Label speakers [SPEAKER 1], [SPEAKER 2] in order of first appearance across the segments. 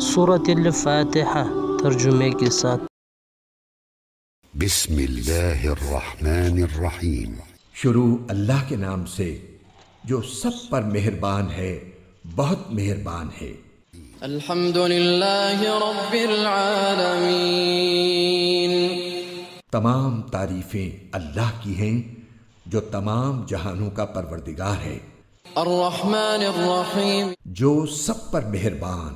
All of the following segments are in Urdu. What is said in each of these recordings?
[SPEAKER 1] سورۃ الفاتحہ ترجمے کے ساتھ۔
[SPEAKER 2] بسم اللہ الرحمن الرحیم۔
[SPEAKER 3] شروع اللہ کے نام سے جو سب پر مہربان ہے، بہت مہربان ہے۔
[SPEAKER 4] الحمد للہ رب العالمین۔
[SPEAKER 3] تمام تعریفیں اللہ کی ہیں جو تمام جہانوں کا پروردگار ہے۔
[SPEAKER 4] الرحمن الرحیم،
[SPEAKER 3] جو سب پر مہربان،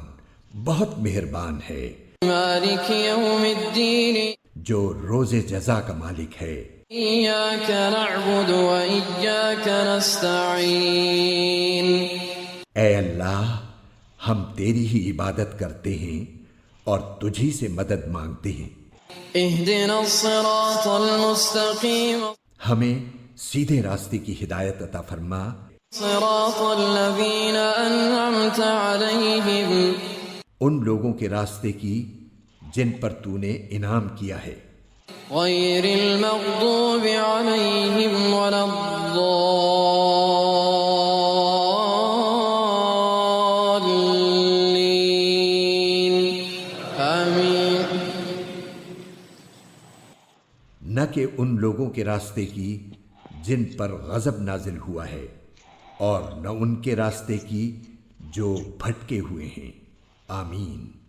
[SPEAKER 3] بہت مہربان ہے۔
[SPEAKER 4] مالک یوم الدین،
[SPEAKER 3] جو روز جزا کا مالک ہے۔
[SPEAKER 4] ایاک نعبد و ایاک نستعین۔
[SPEAKER 3] اے اللہ، ہم تیری ہی عبادت کرتے ہیں اور تجھی سے مدد مانگتے ہیں۔
[SPEAKER 4] اہدنا الصراط المستقیم،
[SPEAKER 3] ہمیں سیدھے راستے کی ہدایت عطا فرما۔
[SPEAKER 4] صراط الذین انعمت علیہم،
[SPEAKER 3] ان لوگوں کے راستے کی جن پر تو نے انعام کیا ہے۔
[SPEAKER 4] غیر المغضوب علیہم ولا الضالین، آمین۔
[SPEAKER 3] نہ کہ ان لوگوں کے راستے کی جن پر غضب نازل ہوا ہے، اور نہ ان کے راستے کی جو بھٹکے ہوئے ہیں۔ آمین۔